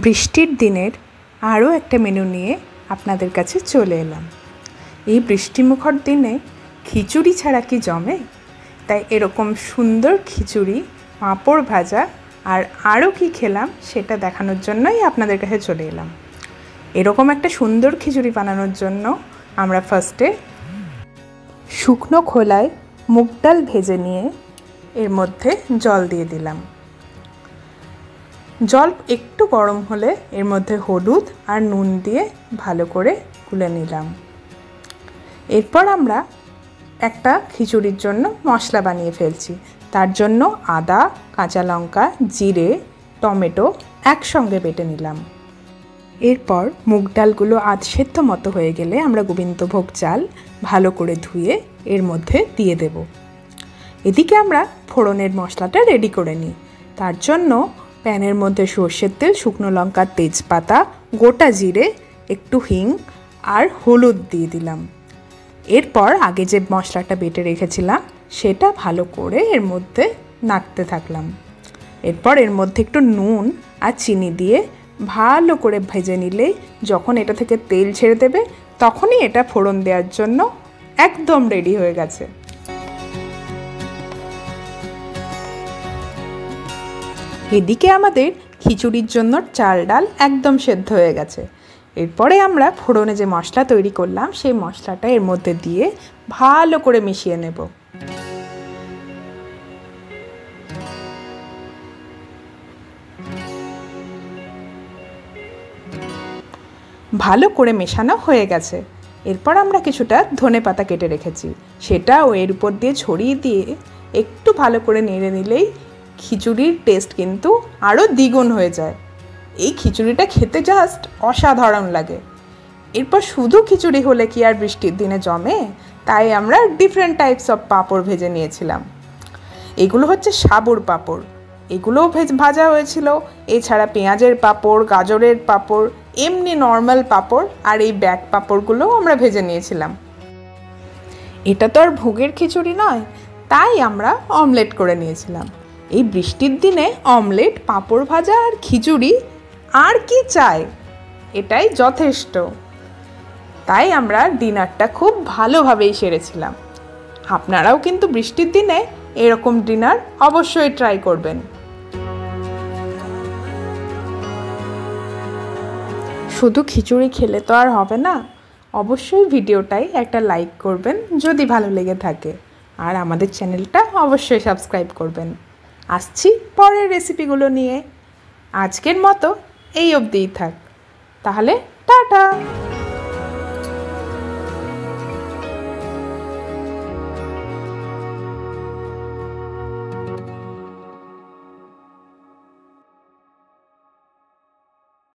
বৃষ্টির দিনের আরও একটা মেনু নিয়ে আপনাদের কাছে চলে এলাম। এই বৃষ্টিমুখর দিনে খিচুড়ি ছাড়া কি জমে? তাই এরকম সুন্দর খিচুড়ি, পাঁপড় ভাজা আর আরও কি খেলাম সেটা দেখানোর জন্যই আপনাদের কাছে চলে এলাম। এরকম একটা সুন্দর খিচুড়ি বানানোর জন্য আমরা ফার্স্টে শুকনো খোলায় মুগ ডাল ভেজে নিয়ে এর মধ্যে জল দিয়ে দিলাম। জল একটু গরম হলে এর মধ্যে হলুদ আর নুন দিয়ে ভালো করে গুলে নিলাম। এরপর আমরা একটা খিচুড়ির জন্য মশলা বানিয়ে ফেলছি। তার জন্য আদা, কাঁচা লঙ্কা, জিরে, টমেটো একসঙ্গে বেটে নিলাম। এরপর মুগ ডালগুলো আধ সেদ্ধ মতো হয়ে গেলে আমরা গোবিন্দভোগ চাল ভালো করে ধুয়ে এর মধ্যে দিয়ে দেব। এদিকে আমরা ফোড়নের মশলাটা রেডি করে নিই। তার জন্য প্যানের মধ্যে সর্ষের তেল, শুকনো লঙ্কা, তেজপাতা, গোটা জিরে, একটু হিং আর হলুদ দিয়ে দিলাম। এরপর আগে যে মশলাটা বেটে রেখেছিলাম সেটা ভালো করে এর মধ্যে নাড়তে থাকলাম। এরপর এর মধ্যে একটু নুন আর চিনি দিয়ে ভালো করে ভেজে নিলেই যখন এটা থেকে তেল ছেড়ে দেবে তখনই এটা ফোড়ন দেওয়ার জন্য একদম রেডি হয়ে গেছে। এদিকে আমাদের খিচুড়ির জন্য চাল ডাল একদম সেদ্ধ হয়ে গেছে। এরপরে আমরা ফোড়নে যে মশলা তৈরি করলাম সেই মশলাটা এর মধ্যে দিয়ে ভালো করে মিশিয়ে নেব। ভালো করে মেশানো হয়ে গেছে। এরপর আমরা কিছুটা ধনেপাতা কেটে রেখেছি, সেটাও এর উপর দিয়ে ছড়িয়ে দিয়ে একটু ভালো করে নেড়ে নিলেই খিচুড়ির টেস্ট কিন্তু আরও দ্বিগুণ হয়ে যায়। এই খিচুড়িটা খেতে জাস্ট অসাধারণ লাগে। এরপর শুধু খিচুড়ি হলে কি আর বৃষ্টির দিনে জমে? তাই আমরা ডিফারেন্ট টাইপস অফ পাঁপড় ভেজে নিয়েছিলাম। এগুলো হচ্ছে সাবুর পাঁপড়, এগুলোও ভাজা হয়েছিল। এছাড়া পেঁয়াজের পাঁপড়, গাজরের পাঁপড়, এমনি নর্মাল পাঁপড় আর এই ব্যাগ পাঁপড়গুলোও আমরা ভেজে নিয়েছিলাম। এটা তো আর ভোগের খিচুড়ি নয়, তাই আমরা অমলেট করে নিয়েছিলাম। এই বৃষ্টির দিনে অমলেট, পাঁপড় ভাজা আর খিচুড়ি আর কি চাই, এটাই যথেষ্ট। তাই আমরা ডিনারটা খুব ভালোভাবেই সেরেছিলাম। আপনারাও কিন্তু বৃষ্টির দিনে এরকম ডিনার অবশ্যই ট্রাই করবেন। শুধু খিচুড়ি খেলে তো আর হবে না, অবশ্যই ভিডিওটাই একটা লাইক করবেন যদি ভালো লেগে থাকে, আর আমাদের চ্যানেলটা অবশ্যই সাবস্ক্রাইব করবেন। আসছি পরের রেসিপিগুলো নিয়ে। আজকের মতো এই অবধিই থাক, তাহলে টাটা।